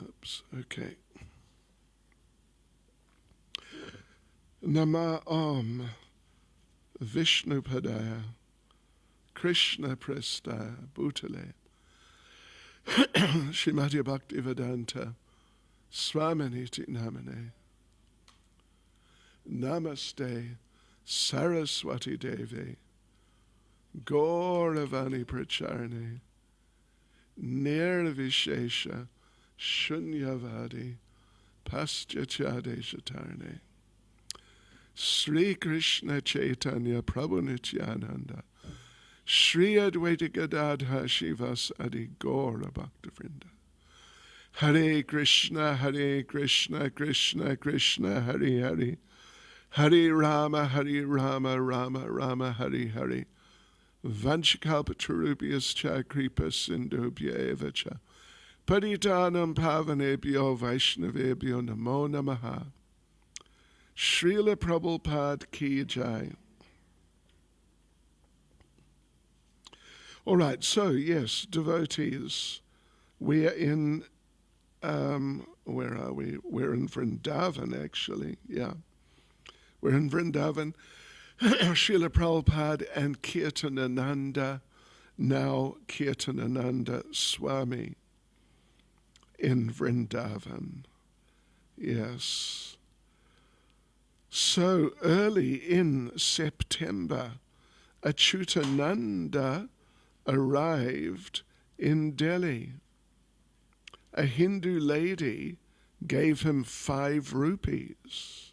Oops, okay. Nama Om Vishnupadaya Krishna Prestaya Bhutale Srimati Bhaktivedanta Swaminiti Namane Namaste Saraswati Devi Gauravani Pracharane Nirvishesha Shunyavadi Paschachadeshatarne Sri Krishna Caitanya Prabhu Nityananda Sri Advaita Gadadha Shivas Adi Gaura Bhaktavrinda Hare Krishna Krishna Krishna Hare Hare Hare Rama Rama Rama Hare Hare Vanchakalpatarubhyascha Kripa Sindhubhya eva cha Paditanam Pavanebhyo Vaishnavebhyo Namo Namaha Srila Prabhupada Ki Jai. All right, so yes, devotees, we are in, where are we? We're in Vrindavan, actually, yeah. We're in Vrindavan. Srila Prabhupada and Kirtanananda, now Kirtanananda Swami, in Vrindavan. Yes. So early in September, Achyutananda arrived in Delhi. A Hindu lady gave him 5 rupees.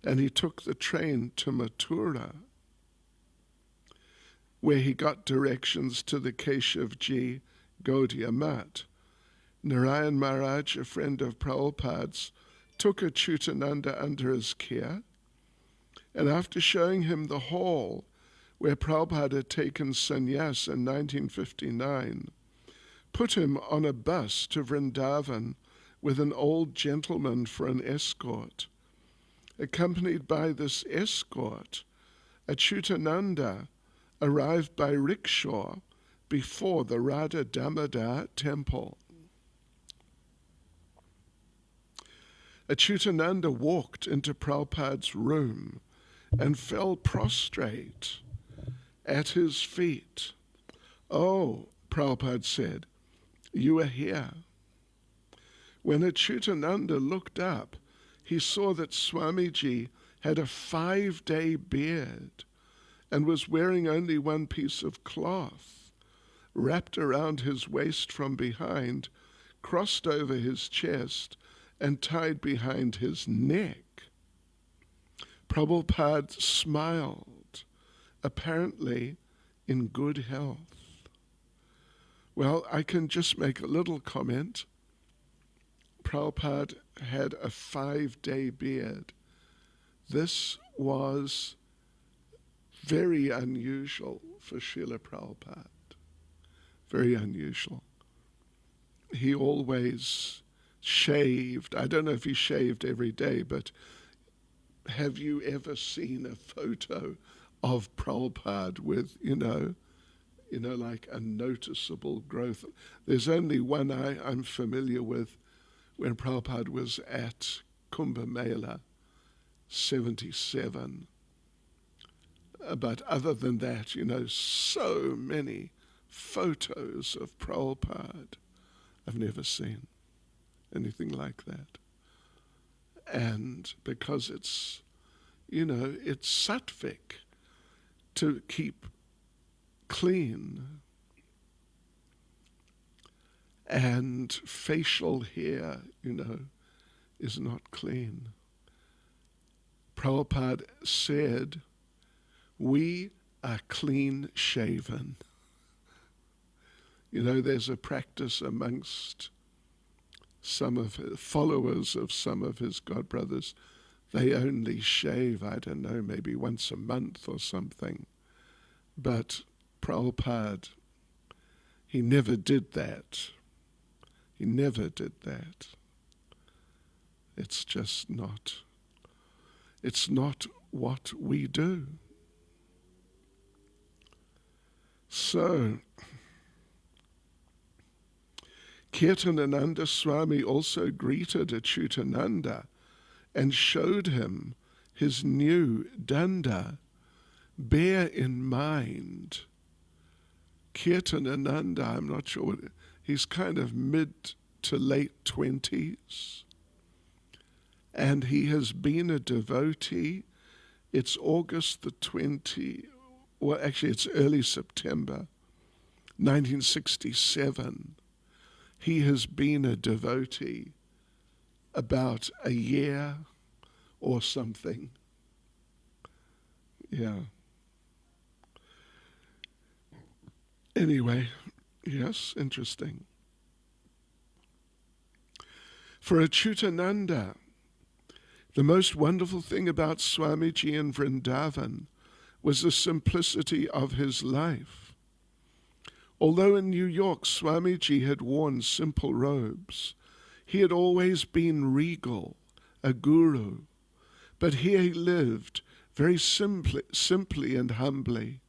And he took the train to Mathura, where he got directions to the Keshevji Gaudiya Mat. Narayan Maharaj, a friend of Prabhupada's, took Achyutananda under his care, and after showing him the hall where Prabhupada had taken sannyas in 1959, put him on a bus to Vrindavan with an old gentleman for an escort. Accompanied by this escort, Achyutananda arrived by rickshaw before the Radha Damodar temple. Achyutananda walked into Prabhupada's room and fell prostrate at his feet. "Oh," Prabhupada said, "you are here." When Achyutananda looked up, he saw that Swamiji had a 5-day beard and was wearing only one piece of cloth, wrapped around his waist from behind, crossed over his chest, and tied behind his neck. Prabhupada smiled, apparently in good health. Well, I can just make a little comment. Prabhupada had a 5-day beard. This was very unusual for Srila Prabhupada. Very unusual. He always shaved. I don't know if he shaved every day, but have you ever seen a photo of Prabhupada with, like a noticeable growth? There's only one I'm familiar with, when Prabhupada was at Kumbh Mela, 77. But other than that, so many photos of Prabhupada. I've never seen anything like that. And because it's sattvic to keep clean, and facial hair, is not clean. Prabhupada said, "We are clean shaven." There's a practice amongst some of his followers of some of his godbrothers. They only shave, I don't know, maybe once a month or something. But Prabhupada, he never did that. He never did that. It's just not. It's not what we do. So, Kirtanananda Swami also greeted Achyutananda and showed him his new danda. Bear in mind, Kirtanananda, I'm not sure what, he's kind of mid to late 20s, and he has been a devotee. It's August the 20, well actually it's early September 1967. He has been a devotee about a year or something. Yeah. Anyway, yes, interesting. For Achyutananda, the most wonderful thing about Swamiji in Vrindavan was the simplicity of his life. Although in New York Swamiji had worn simple robes, he had always been regal, a guru, but here he lived very simply and humbly.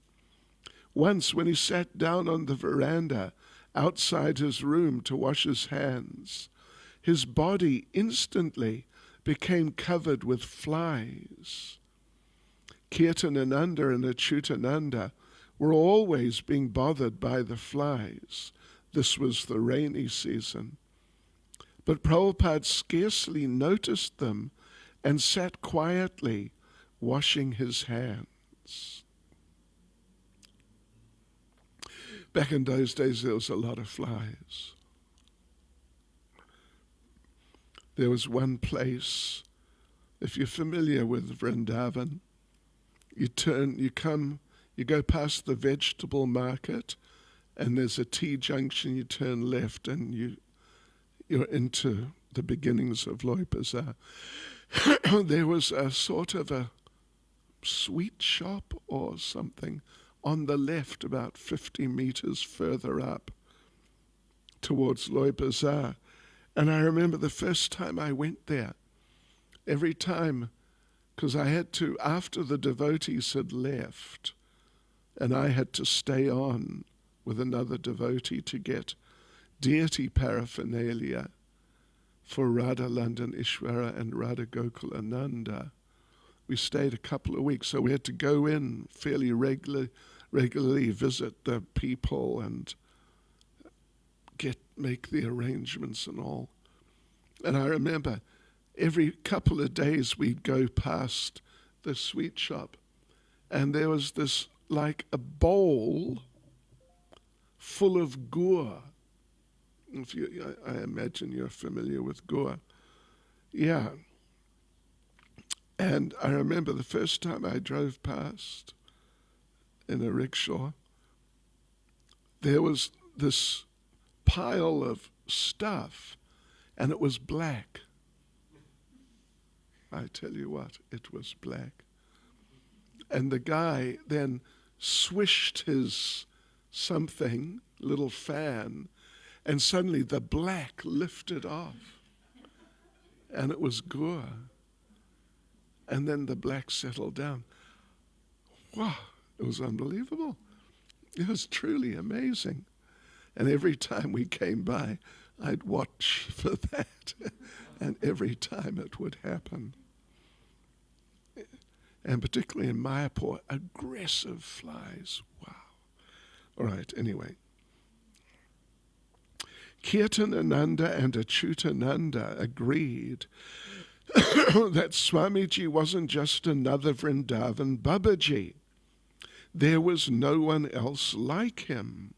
Once when he sat down on the veranda outside his room to wash his hands, his body instantly became covered with flies. Kirtanananda and Achyutananda were always being bothered by the flies. This was the rainy season. But Prabhupada scarcely noticed them and sat quietly washing his hands. Back in those days, there was a lot of flies. There was one place, if you're familiar with Vrindavan, you go past the vegetable market, and there's a T-junction, you turn left, and you're into the beginnings of Loi Bazaar. There was a sort of a sweet shop or something on the left about 50 meters further up towards Loi Bazaar. And I remember the first time I went there, every time, because I had to, after the devotees had left, and I had to stay on with another devotee to get deity paraphernalia for Radha London Ishwara and Radha Gokulananda. We stayed a couple of weeks, so we had to go in fairly regularly visit the people and make the arrangements and all. And I remember every couple of days we'd go past the sweet shop, and there was this, like a bowl full of gur. I imagine you're familiar with gur. Yeah. And I remember the first time I drove past in a rickshaw, there was this pile of stuff, and it was black. I tell you what, it was black. And the guy then swished his something, little fan, and suddenly the black lifted off, and it was gur. And then the black settled down. Wow, it was unbelievable. It was truly amazing. And every time we came by, I'd watch for that. And every time it would happen. And particularly in Mayapur, aggressive flies. Wow. All right, anyway. Kirtanananda and Achyutananda agreed that Swamiji wasn't just another Vrindavan Babaji. There was no one else like him.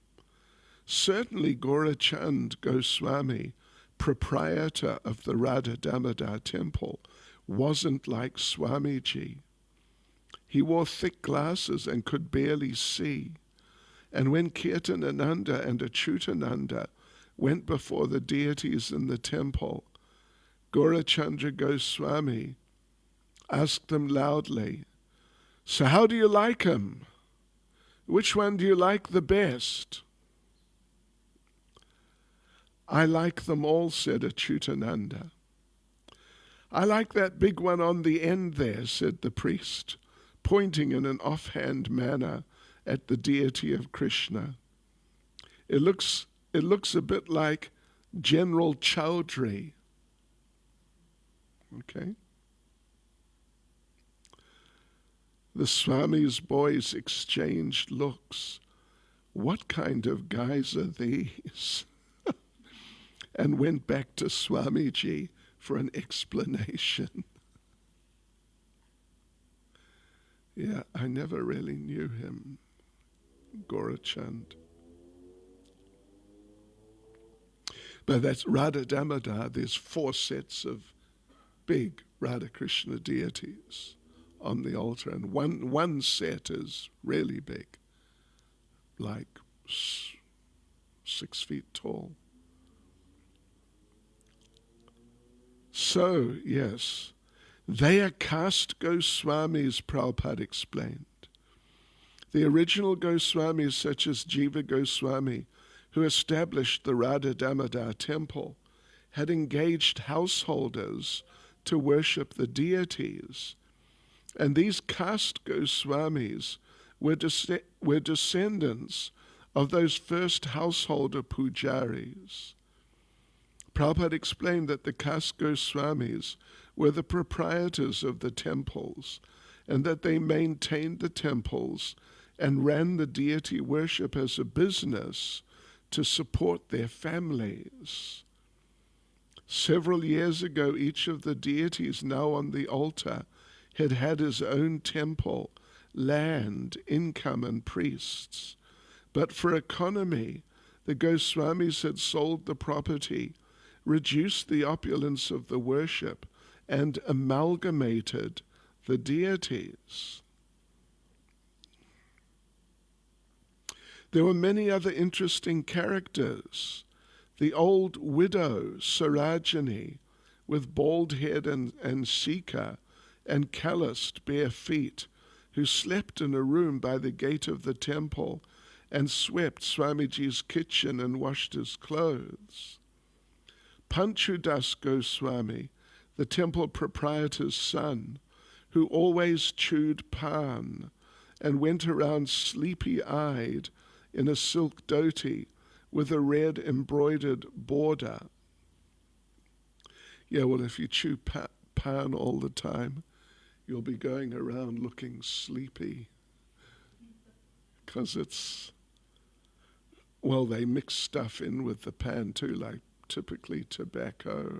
Certainly Gaurachand Goswami, proprietor of the Radha Damodar temple, wasn't like Swamiji. He wore thick glasses and could barely see. And when Kirtanananda and Achyutananda went before the deities in the temple, Gaurachandra Goswami asked them loudly, "So how do you like him? Which one do you like the best?" "I like them all," said Achyutananda. "I like that big one on the end there," said the priest, pointing in an offhand manner at the deity of Krishna. It looks a bit like General Chowdhury. Okay. The Swami's boys exchanged looks. What kind of guys are these? And went back to Swamiji for an explanation. Yeah, I never really knew him, Gorachand. But that's Radha Damodar. There's 4 sets of big Radha Krishna deities on the altar, and one set is really big, like 6 feet tall. So, yes, they are caste Goswamis, Prabhupada explained. The original Goswamis, such as Jiva Goswami, who established the Radha Damodar temple, had engaged householders to worship the deities. And these caste Goswamis were descendants of those first householder pujaris. Prabhupada explained that the caste Goswamis were the proprietors of the temples, and that they maintained the temples and ran the deity worship as a business to support their families. Several years ago, each of the deities now on the altar had his own temple, land, income, and priests. But for economy, the Goswamis had sold the property, reduced the opulence of the worship, and amalgamated the deities. There were many other interesting characters. The old widow, Sarajini, with bald head and sika, and calloused bare feet, who slept in a room by the gate of the temple and swept Swamiji's kitchen and washed his clothes. Panchudas Goswami, the temple proprietor's son, who always chewed pan and went around sleepy-eyed in a silk dhoti with a red embroidered border. Yeah, well, if you chew pan all the time, you'll be going around looking sleepy, because it's, well, they mix stuff in with the pan too, like typically tobacco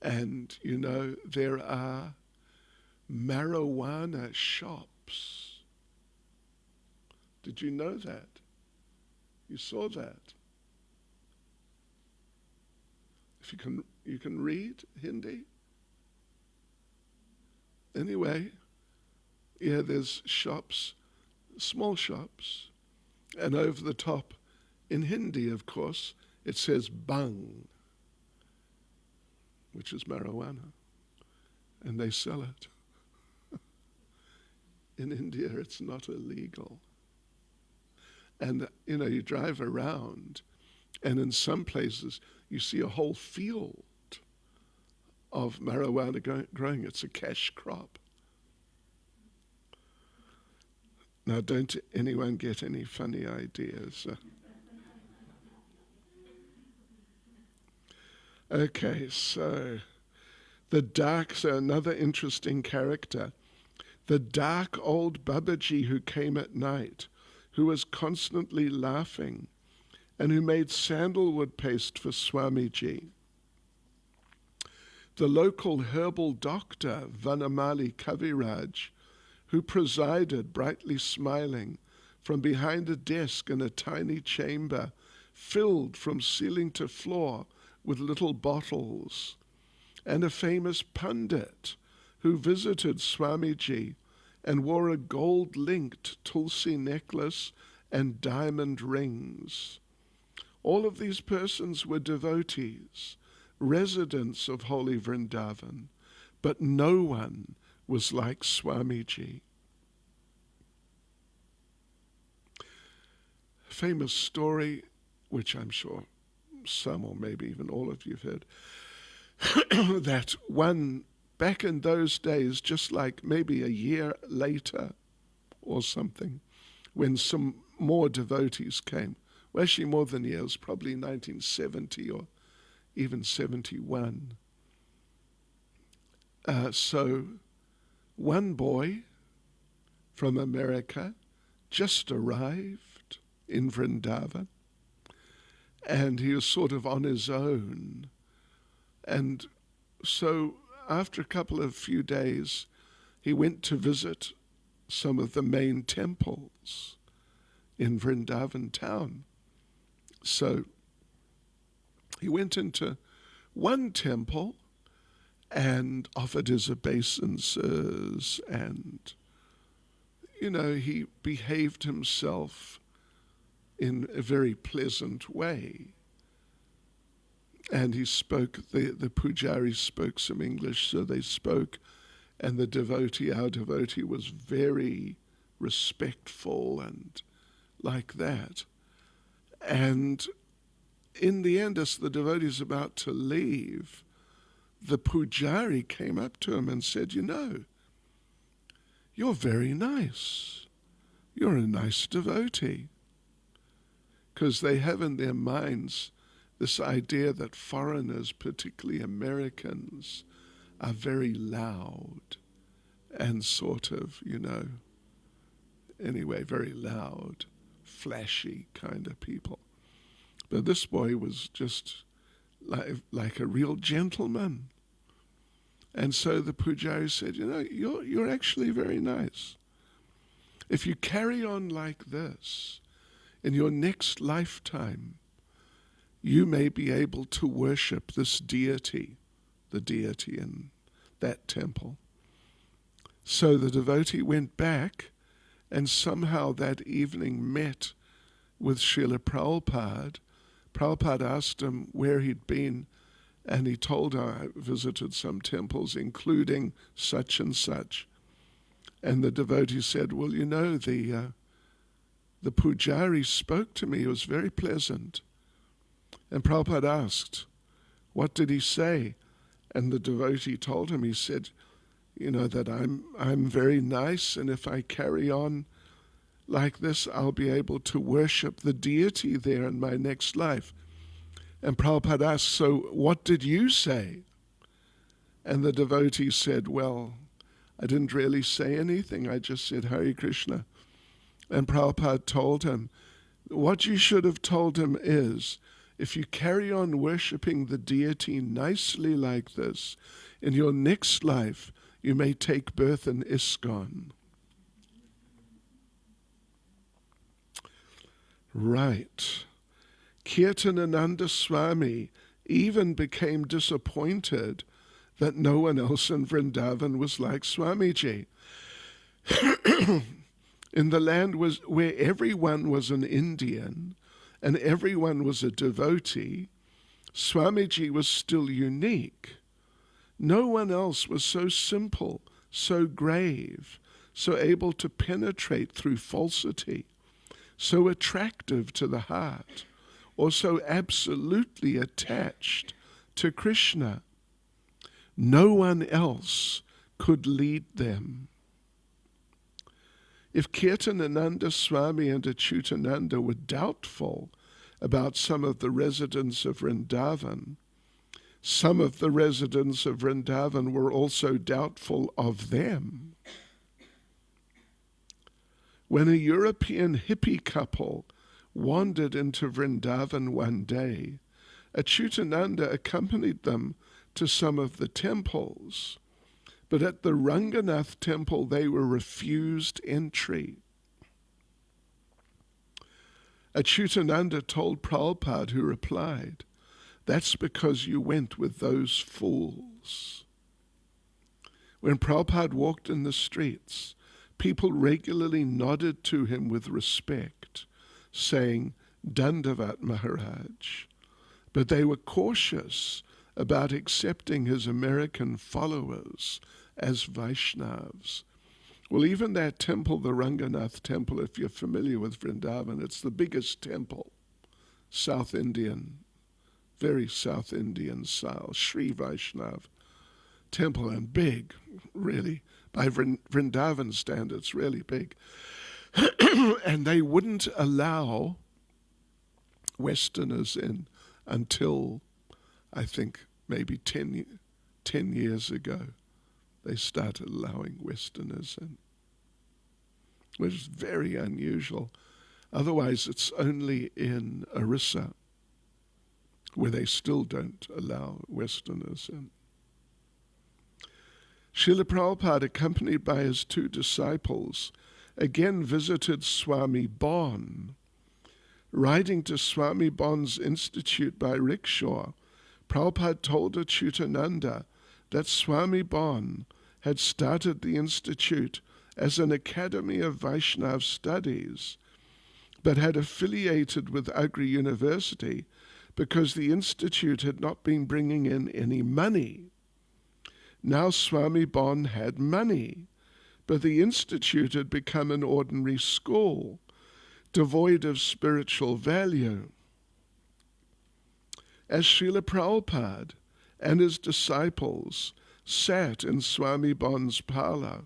and you know, there are marijuana shops. Did you know that? You saw that? If you can read Hindi? Anyway, yeah, there's shops, small shops, and over the top, in Hindi, of course, it says bhang, which is marijuana, and they sell it. In India, it's not illegal. And, you know, you drive around, and in some places, you see a whole field of marijuana growing. It's a cash crop. Now, don't anyone get any funny ideas. Okay, so another interesting character. The dark old Babaji who came at night, who was constantly laughing, and who made sandalwood paste for Swamiji. The local herbal doctor, Vanamali Kaviraj, who presided, brightly smiling, from behind a desk in a tiny chamber, filled from ceiling to floor with little bottles, and a famous pundit who visited Swamiji and wore a gold-linked tulsi necklace and diamond rings. All of these persons were devotees, residents of holy Vrindavan, but no one was like Swamiji. Famous story, which I'm sure some or maybe even all of you have heard, that one, back in those days, just like maybe a year later or something, when some more devotees came, well, actually more than years, probably 1970 or even 71. So one boy from America just arrived in Vrindavan, and he was sort of on his own. And so after a few days, he went to visit some of the main temples in Vrindavan town. So he went into one temple and offered his obeisances, and, he behaved himself in a very pleasant way. And he spoke, the pujari spoke some English, so they spoke, and our devotee was very respectful and like that. And in the end, as the devotee is about to leave, the pujari came up to him and said, you're very nice. You're a nice devotee. Because they have in their minds this idea that foreigners, particularly Americans, are very loud and sort of, anyway, very loud, flashy kind of people. But this boy was just like a real gentleman. And so the pujari said, you're actually very nice. If you carry on like this, in your next lifetime, you may be able to worship this deity, the deity in that temple. So the devotee went back and somehow that evening met with Srila Prabhupada. Prabhupada asked him where he'd been, and he told her, I visited some temples, including such and such. And the devotee said, well, the pujari spoke to me. It was very pleasant. And Prabhupada asked, what did he say? And the devotee told him, he said, that I'm very nice, and if I carry on like this, I'll be able to worship the deity there in my next life. And Prabhupada asked, so what did you say? And the devotee said, well, I didn't really say anything. I just said, Hare Krishna. And Prabhupada told him, what you should have told him is, if you carry on worshipping the deity nicely like this, in your next life, you may take birth in ISKCON. Right. Kirtanananda Swami even became disappointed that no one else in Vrindavan was like Swamiji. In the land where everyone was an Indian and everyone was a devotee, Swamiji was still unique. No one else was so simple, so grave, so able to penetrate through falsity, so attractive to the heart, or so absolutely attached to Krishna. No one else could lead them. If Kirtanananda Swami and Achyutananda were doubtful about some of the residents of Vrindavan, some of the residents of Vrindavan were also doubtful of them. When a European hippie couple wandered into Vrindavan one day, Achyutananda accompanied them to some of the temples, but at the Ranganath temple they were refused entry. Achyutananda told Prabhupada, who replied, that's because you went with those fools. When Prabhupada walked in the streets, people regularly nodded to him with respect, saying, Dandavat Maharaj. But they were cautious about accepting his American followers as Vaishnavas. Well, even that temple, the Ranganath temple, if you're familiar with Vrindavan, it's the biggest temple, South Indian, very South Indian style, Sri Vaishnav temple, and big, really, by Vrindavan standards, really big. And they wouldn't allow Westerners in until, I think, maybe 10 years ago. They started allowing Westerners in, which is very unusual. Otherwise, it's only in Orissa where they still don't allow Westerners in. Srila Prabhupada, accompanied by his 2 disciples, again visited Swami Bon. Riding to Swami Bon's institute by rickshaw, Prabhupada told Achyutananda that Swami Bon had started the institute as an academy of Vaishnava studies, but had affiliated with Agri University because the institute had not been bringing in any money. Now Swami Bon had money, but the institute had become an ordinary school, devoid of spiritual value. As Srila Prabhupada and his disciples sat in Swami Bon's parlor,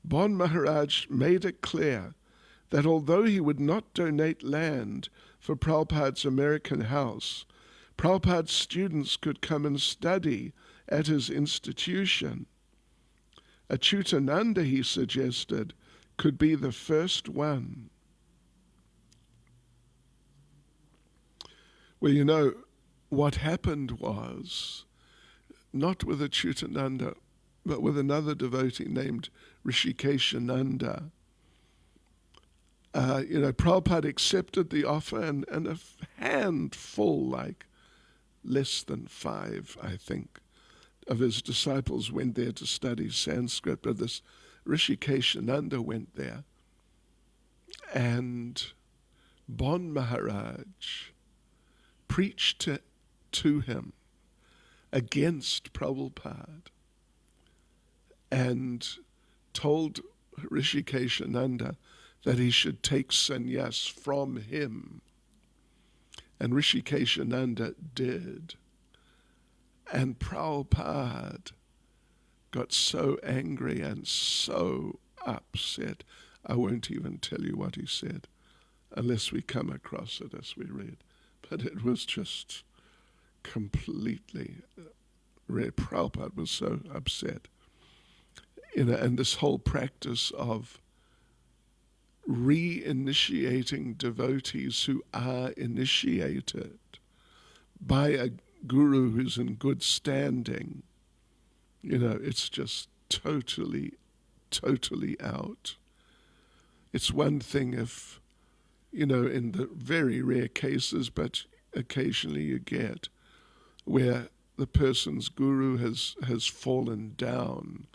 Bon Maharaj made it clear that although he would not donate land for Prabhupada's American house, Prabhupada's students could come and study at his institution. Achyutananda, he suggested, could be the first one. Well, you know, what happened was, not with Achyutananda, but with another devotee named Rishikeshananda. Prabhupada accepted the offer, and a handful, like less than 5, I think, of his disciples went there to study Sanskrit, but this Rishikeshananda went there. And Bon Maharaj preached to him against Prabhupada and told Rishikeshananda that he should take sannyas from him. And Rishikeshananda did. And Prabhupada got so angry and so upset. I won't even tell you what he said, unless we come across it as we read. But it was just completely, Prabhupada was so upset. And this whole practice of reinitiating devotees who are initiated by a guru who's in good standing, it's just totally out. It's one thing if, in the very rare cases, but occasionally you get, where the person's guru has fallen down,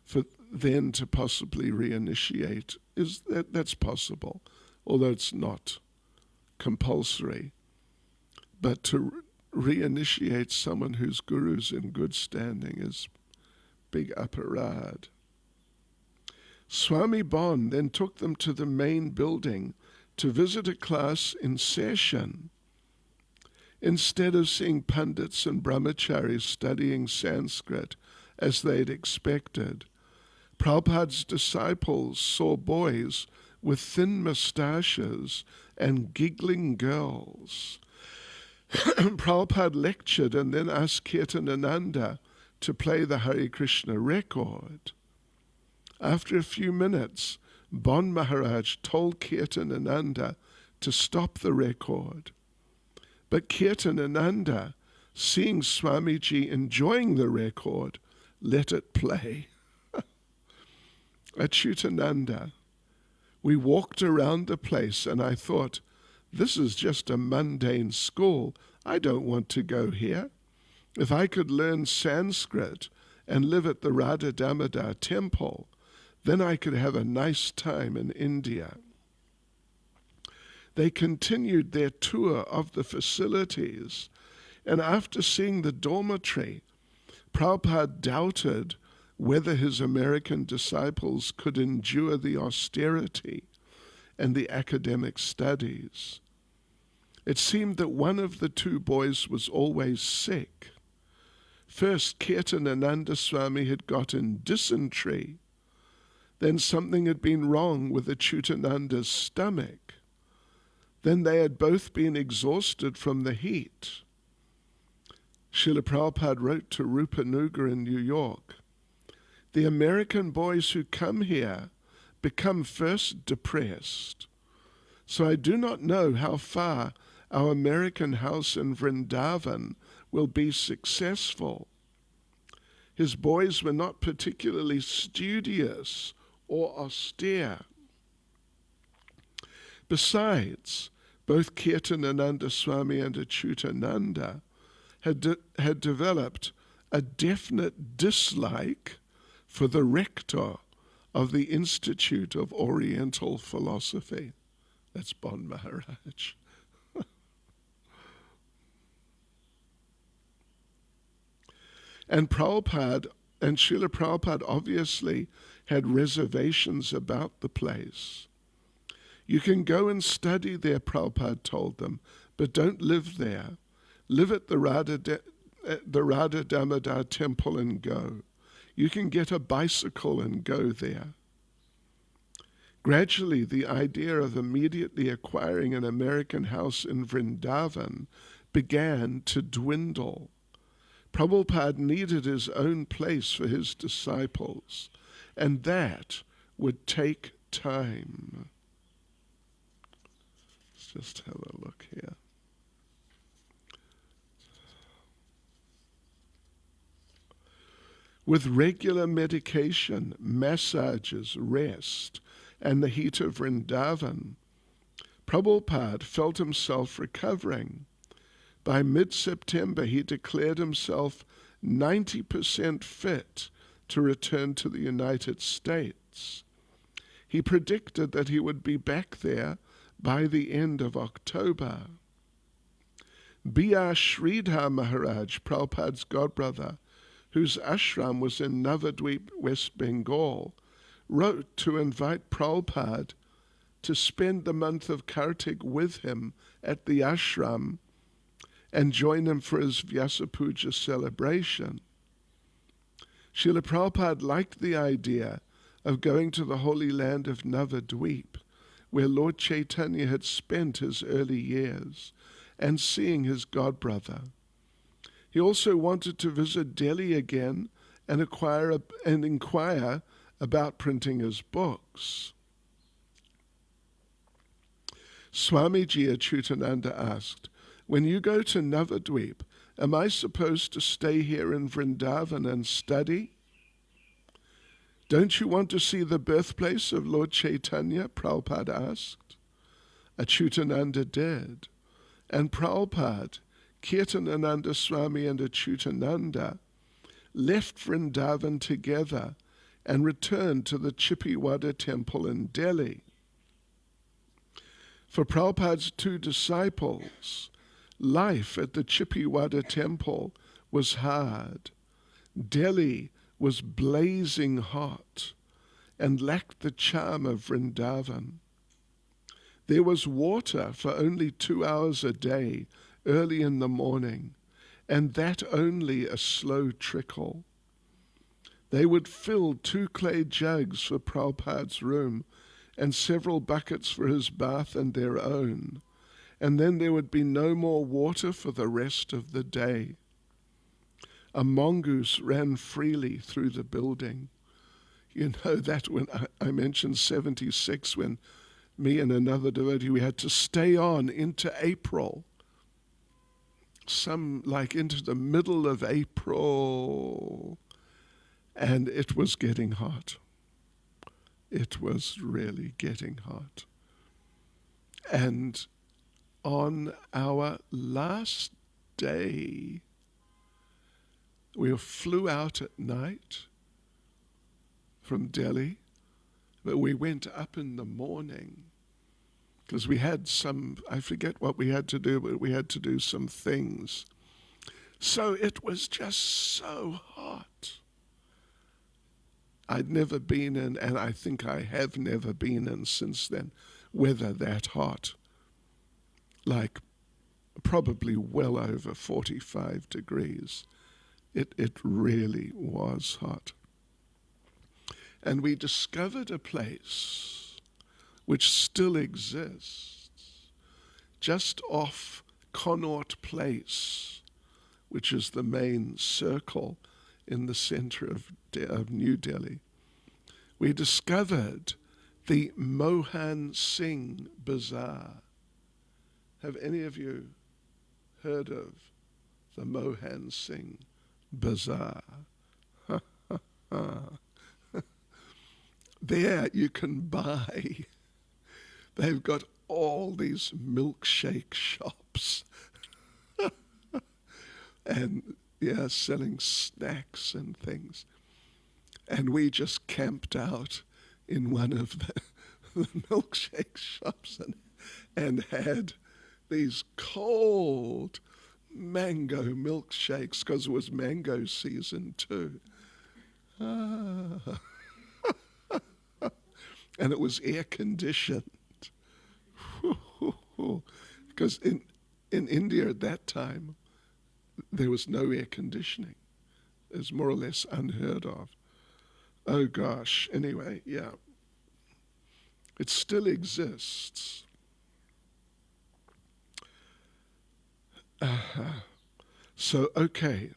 for then to possibly reinitiate, that's possible, although it's not compulsory. But to reinitiate someone whose guru's in good standing is big aparad. Swami Bon then took them to the main building to visit a class in session. Instead of seeing pundits and brahmacharis studying Sanskrit as they'd expected, Prabhupada's disciples saw boys with thin moustaches and giggling girls. Prabhupada lectured and then asked Kirtanananda to play the Hare Krishna record. After a few minutes, Bon Maharaj told Kirtanananda to stop the record. But Kirtanananda, seeing Swamiji enjoying the record, let it play. Achyutananda, we walked around the place and I thought, this is just a mundane school. I don't want to go here. If I could learn Sanskrit and live at the Radha Damodar temple, then I could have a nice time in India. They continued their tour of the facilities, and after seeing the dormitory, Prabhupada doubted whether his American disciples could endure the austerity and the academic studies. It seemed that one of the 2 boys was always sick. First, Kirtanananda Swami had gotten dysentery. Then something had been wrong with Achyutananda's stomach. Then they had both been exhausted from the heat. Srila Prabhupada wrote to Rupanuga in New York, "The American boys who come here become first depressed. So I do not know how far our American house in Vrindavan will be successful." His boys were not particularly studious or austere. Besides, both Kirtanananda Swami and Achyutananda had developed a definite dislike for the rector of the Institute of Oriental Philosophy. That's Bon Maharaj. And Srila Prabhupada obviously had reservations about the place. "You can go and study there," Prabhupada told them, "but don't live there. Live at the Radha Damodar temple and go. You can get a bicycle and go there." Gradually, the idea of immediately acquiring an American house in Vrindavan began to dwindle. Prabhupada needed his own place for his disciples, and that would take time. Let's just have a look here. With regular medication, massages, rest, and the heat of Vrindavan, Prabhupada felt himself recovering. By mid-September, he declared himself 90% fit to return to the United States. He predicted that he would be back there by the end of October. B.R. Sridhar Maharaj, Prabhupada's godbrother, whose ashram was in Navadvip, West Bengal, wrote to invite Prabhupada to spend the month of Kartik with him at the ashram and join him for his Vyasa Puja celebration. Srila Prabhupada liked the idea of going to the holy land of Navadvip, where Lord Caitanya had spent his early years, and seeing his godbrother. He also wanted to visit Delhi again and inquire about printing his books. Swamiji Achyutananda asked, "When you go to Navadvip, am I supposed to stay here in Vrindavan and study?" "Don't you want to see the birthplace of Lord Caitanya?" Prabhupada asked. Achyutananda did, and Prabhupada, Kirtanananda Swami and Achyutananda left Vrindavan together and returned to the Chippiwada temple in Delhi. For Prabhupada's two disciples, life at the Chippiwada temple was hard. Delhi was blazing hot and lacked the charm of Vrindavan. There was water for only 2 hours a day, early in the morning, and that only a slow trickle. They would fill 2 clay jugs for Prabhupada's room and several buckets for his bath and their own, and then there would be no more water for the rest of the day. A mongoose ran freely through the building. You know that when I mentioned 76, when me and another devotee, we had to stay on into April. Some like into the middle of April, and it was getting hot. It was really getting hot. And on our last day, we flew out at night from Delhi, but we went up in the morning because we had I forget what we had to do, but we had to do some things. So it was just so hot. I'd never been in, and I think I have never been in since then, weather that hot. Like probably well over 45 degrees. It really was hot. And we discovered a place which still exists. just off Connaught Place, which is the main circle in the center of New Delhi, we discovered the Mohan Singh Bazaar. Have any of you heard of the Mohan Singh Bazaar? There you can buy, they've got all these milkshake shops and selling snacks and things. And we just camped out in one of the milkshake shops and had these cold mango milkshakes, because it was mango season too. And it was air conditioned. Because in India at that time, there was no air conditioning. It was more or less unheard of. Oh gosh, anyway, yeah. It still exists. So, okay,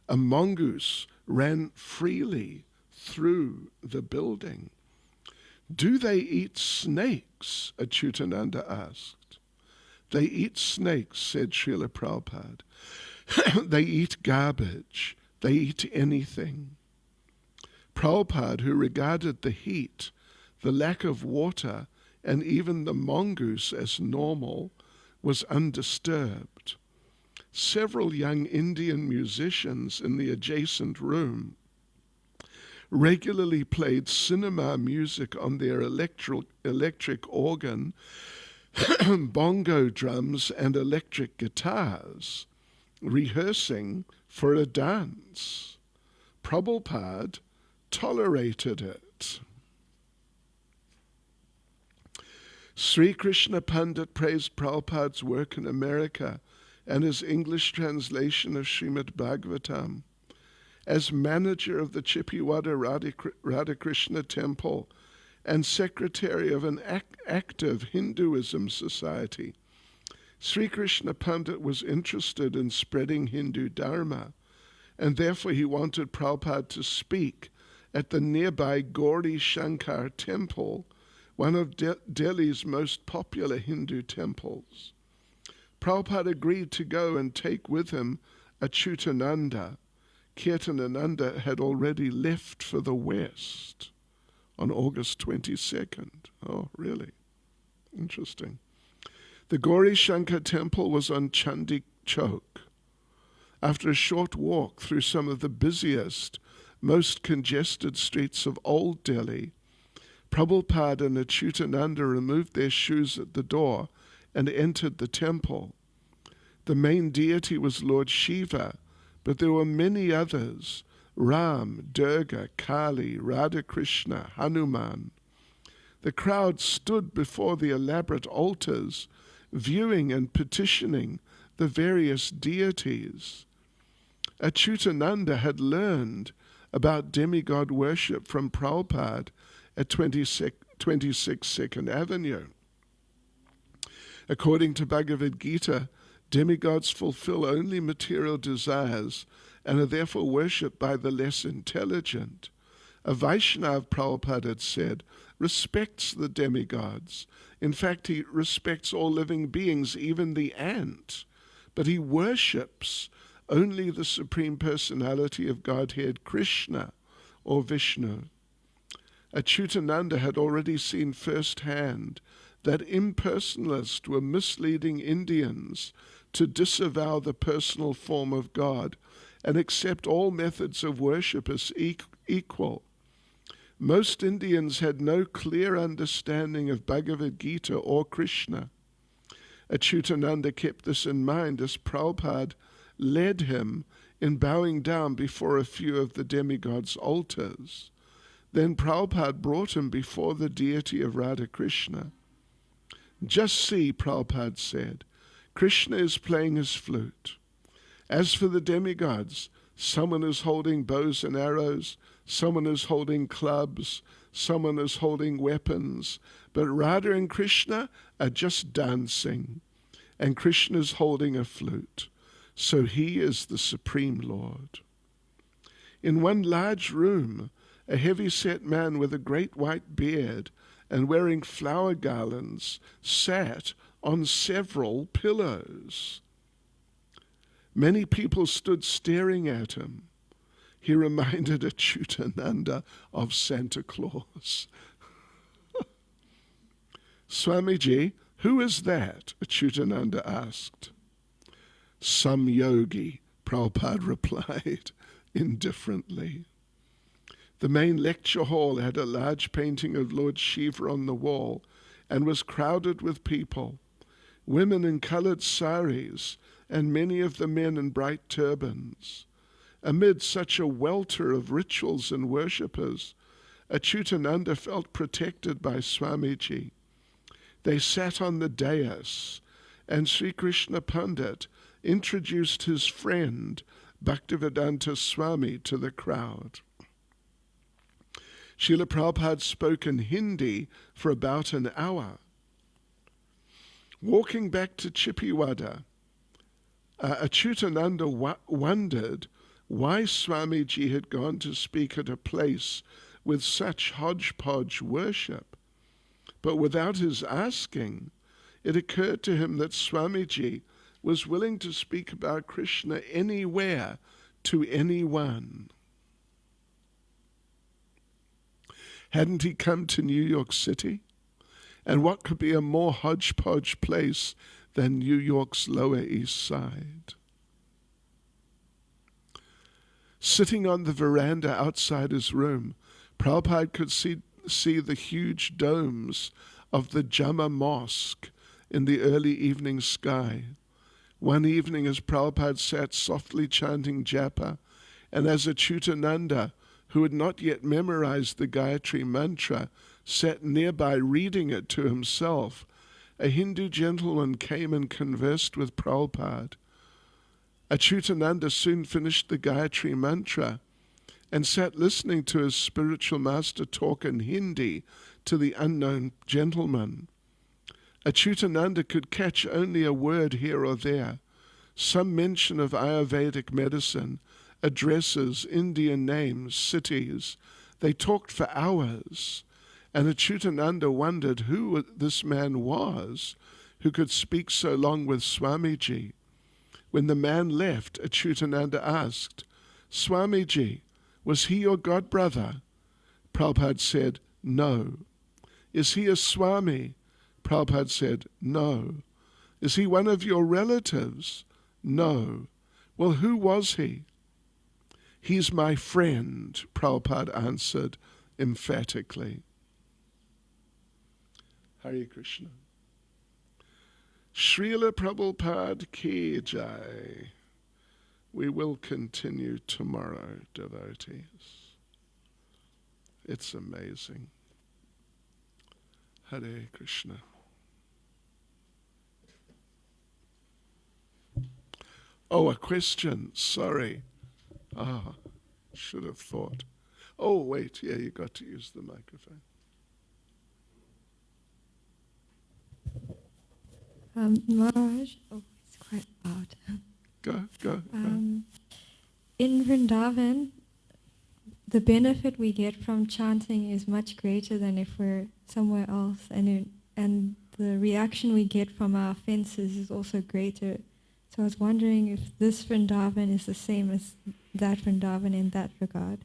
a mongoose ran freely through the building. Do they eat snakes? Achyutananda asked. They eat snakes, said Srila Prabhupada. They eat garbage. They eat anything. Prabhupada, who regarded the heat, the lack of water, and even the mongoose as normal, was undisturbed. Several young Indian musicians in the adjacent room regularly played cinema music on their electric organ, bongo drums, and electric guitars, rehearsing for a dance. Prabhupada tolerated it. Sri Krishna Pandit praised Prabhupada's work in America and his English translation of Srimad Bhagavatam. As manager of the Chippiwada Radhakrishna Temple and secretary of an active Hinduism society, Sri Krishna Pandit was interested in spreading Hindu Dharma, and therefore he wanted Prabhupada to speak at the nearby Gauri Shankar Temple, one of Delhi's most popular Hindu temples. Prabhupada agreed to go and take with him Achyutananda. Kirtanananda had already left for the West on August 22nd. Oh, really? Interesting. The Gauri Shankar temple was on Chandi Chowk. After a short walk through some of the busiest, most congested streets of Old Delhi, Prabhupada and Achyutananda removed their shoes at the door and entered the temple. The main deity was Lord Shiva, but there were many others: Ram, Durga, Kali, Radhakrishna, Hanuman. The crowd stood before the elaborate altars, viewing and petitioning the various deities. Achyutananda had learned about demigod worship from Prabhupada at 26 Second Avenue. According to Bhagavad Gita, demigods fulfill only material desires and are therefore worshipped by the less intelligent. A Vaishnav, Prabhupada had said, respects the demigods. In fact, he respects all living beings, even the ant. But he worships only the Supreme Personality of Godhead, Krishna or Vishnu. Achyutananda had already seen firsthand that impersonalists were misleading Indians to disavow the personal form of God and accept all methods of worship as equal. Most Indians had no clear understanding of Bhagavad Gita or Krishna. Achyutananda kept this in mind as Prabhupada led him in bowing down before a few of the demigods' altars. Then Prabhupada brought him before the deity of Radhakrishna. Just see, Prabhupada said, Krishna is playing his flute. As for the demigods, someone is holding bows and arrows, someone is holding clubs, someone is holding weapons, but Radha and Krishna are just dancing. and Krishna is holding a flute, so he is the Supreme Lord. In one large room, a heavy-set man with a great white beard and wearing flower garlands sat on several pillows. Many people stood staring at him. He reminded Achyutananda of Santa Claus. Swamiji, who is that? Achyutananda asked. Some yogi, Prabhupada replied indifferently. The main lecture hall had a large painting of Lord Shiva on the wall and was crowded with people, women in colored saris and many of the men in bright turbans. Amid such a welter of rituals and worshippers, Achyutananda felt protected by Swamiji. They sat on the dais, and Sri Krishna Pandit introduced his friend, Bhaktivedanta Swami, to the crowd. Srila Prabhupada spoke in Hindi for about an hour. Walking back to Chippiwada, Achyutananda wondered why Swamiji had gone to speak at a place with such hodgepodge worship. But without his asking, it occurred to him that Swamiji was willing to speak about Krishna anywhere to anyone. Hadn't he come to New York City? And what could be a more hodgepodge place than New York's Lower East Side? Sitting on the veranda outside his room, Prabhupada could see the huge domes of the Jama Mosque in the early evening sky. One evening as Prabhupada sat softly chanting japa, and as Achyutananda, who had not yet memorized the Gayatri mantra, sat nearby reading it to himself, a Hindu gentleman came and conversed with Prabhupada. Achyutananda soon finished the Gayatri mantra and sat listening to his spiritual master talk in Hindi to the unknown gentleman. Achyutananda could catch only a word here or there, some mention of Ayurvedic medicine, addresses, Indian names, cities. They talked for hours, and Achyutananda wondered who this man was who could speak so long with Swamiji. When the man left, Achyutananda asked, Swamiji, was he your godbrother? Prabhupada said, no. Is he a Swami? Prabhupada said, no. Is he one of your relatives? No. Well, who was he? He's my friend, Prabhupada answered emphatically. Hare Krishna. Srila Prabhupada ki jai. We will continue tomorrow, devotees. It's amazing. Hare Krishna. Oh, a question. Sorry. Should have thought. Oh, wait. Yeah, you got to use the microphone. Maharaj, it's quite loud. Go. In Vrindavan, the benefit we get from chanting is much greater than if we're somewhere else, and the reaction we get from our offenses is also greater. So I was wondering if this Vrindavan is the same as that Vrindavan in that regard.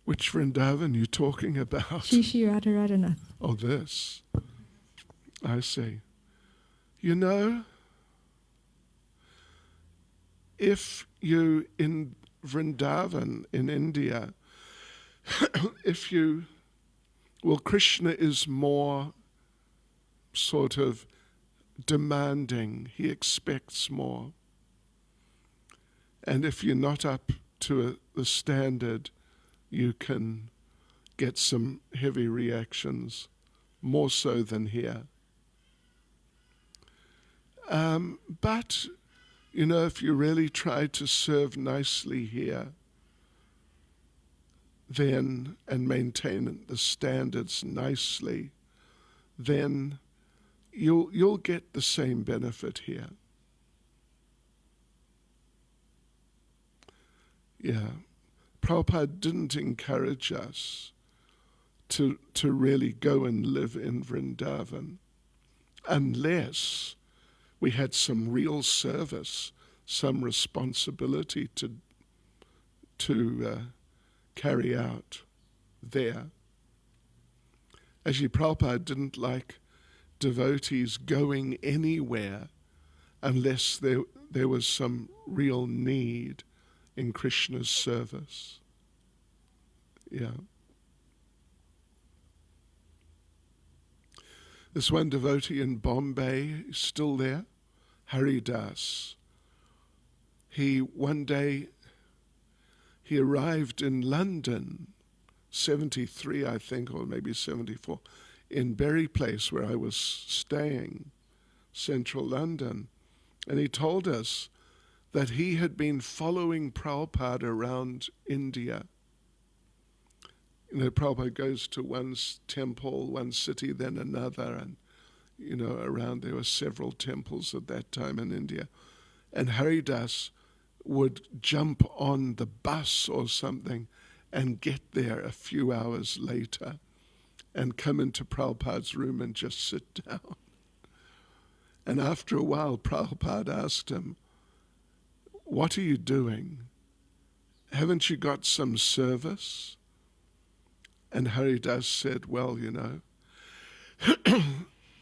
Which Vrindavan are you talking about? Shishi Radharadhanath. Oh, this. I see. You know, if you in Vrindavan in India, Krishna is more sort of demanding. He expects more. And if you're not up to the standard, you can get some heavy reactions, more so than here. But, if you really try to serve nicely here, and maintain the standards nicely, then, you'll get the same benefit here. Yeah. Prabhupada didn't encourage us to really go and live in Vrindavan unless we had some real service, some responsibility to carry out there. Actually, Prabhupada didn't like devotees going anywhere unless there was some real need in Krishna's service. Yeah. This one devotee in Bombay is still there, Haridas. One day he arrived in London, 73 I think, or maybe 74, in Berry Place where I was staying, central London. And he told us that he had been following Prabhupada around India. You know, Prabhupada goes to one temple, one city, then another, and, you know, around there were several temples at that time in India. And Haridas would jump on the bus or something and get there a few hours later and come into Prabhupada's room and just sit down. And after a while, Prabhupada asked him, "What are you doing? Haven't you got some service?" And Haridas said, "Well, you know,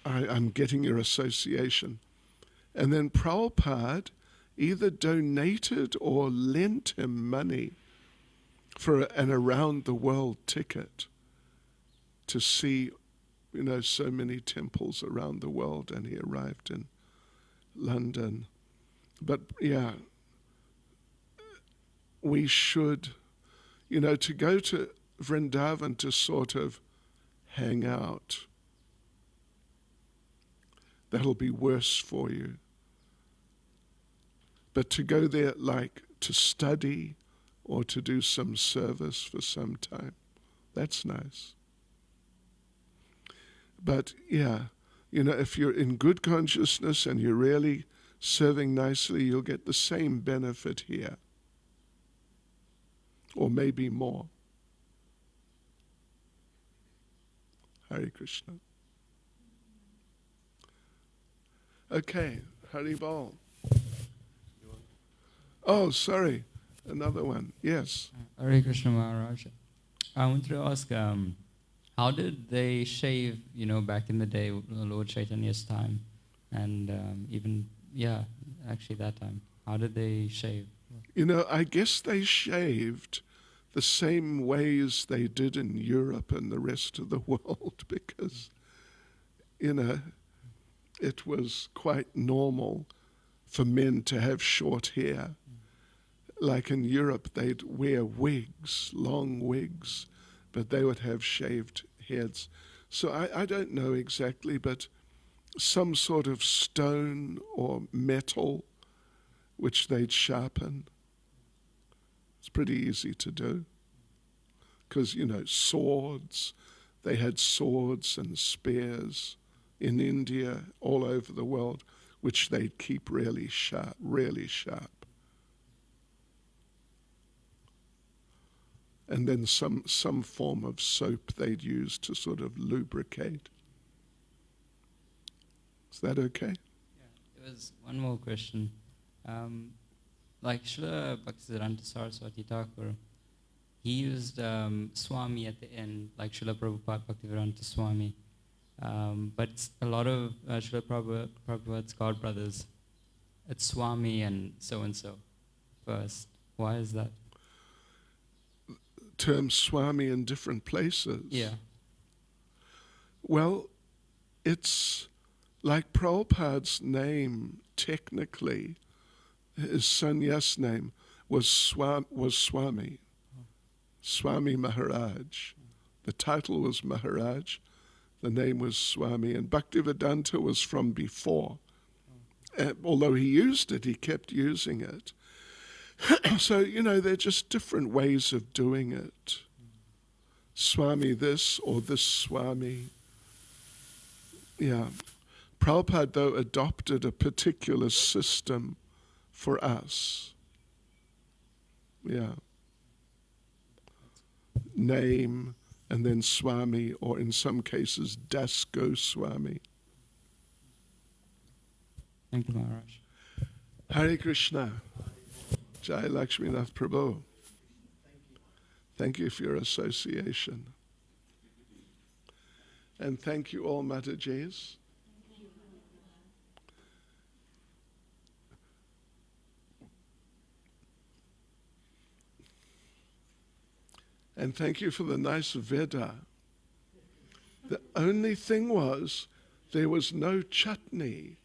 I'm getting your association." And then Prabhupada either donated or lent him money for an around-the-world ticket to see, you know, so many temples around the world, and he arrived in London. But yeah, we should, you know, to go to Vrindavan to sort of hang out, that'll be worse for you. But to go there like to study or to do some service for some time, that's nice. But yeah, you know, if you're in good consciousness and you're really serving nicely, you'll get the same benefit here, or maybe more. Hare Krishna. Okay, Hari Bol. Oh, sorry, another one. Yes. Hare Krishna Maharaj. I wanted to ask, how did they shave, you know, back in the day, Lord Chaitanya's time, and even, yeah, actually that time? How did they shave? You know, I guess they shaved the same ways they did in Europe and the rest of the world because, you know, it was quite normal for men to have short hair. Like in Europe, they'd wear wigs, long wigs, but they would have shaved heads. So I don't know exactly, but some sort of stone or metal which they'd sharpen. It's pretty easy to do. Because, you know, swords, they had swords and spears in India, all over the world, which they'd keep really sharp, really sharp. And then some form of soap they'd use to sort of lubricate. Is that okay? Yeah, there was one more question. Like Srila Bhakti Saraswati Thakur, he used Swami at the end, like Srila Prabhupada Bhaktivedanta Swami. But a lot of Srila Prabhupada's God brothers, it's Swami and so first. Why is that? Term Swami in different places. Yeah. Well, it's like Prabhupada's name, technically, his sannyas name was Swami, Swami Maharaj. The title was Maharaj, the name was Swami, and Bhaktivedanta was from before. Although he used it, he kept using it. So, you know, they're just different ways of doing it. Swami this or this Swami. Yeah. Prabhupada, though, adopted a particular system for us. Yeah. Name, and then Swami, or in some cases, Das Goswami. Thank you, Maharaj. Hare Krishna. Jai Lakshminath Prabhu. Thank you for your association. And thank you all, Matajis. And thank you for the nice Veda. The only thing was, there was no chutney.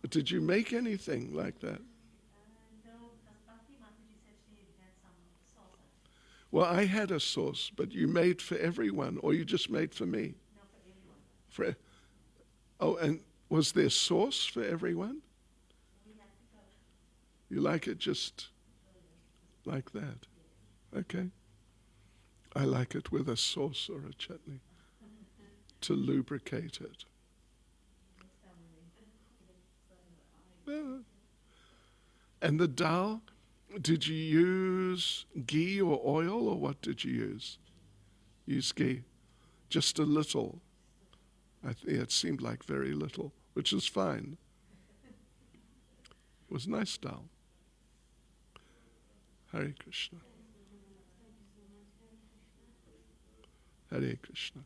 Did you make anything like that? No, because Bhakti Mataji said she had some sauce. Well, I had a sauce, but you made for everyone, or you just made for me? No, for everyone. Oh, and was there sauce for everyone? We had to go. You like it just like that? Okay. I like it with a sauce or a chutney to lubricate it. And the dal, did you use ghee or oil, or what did you use? Use ghee. Just a little. It seemed like very little, which is fine. It was nice dal. Hare Krishna. Hare Krishna.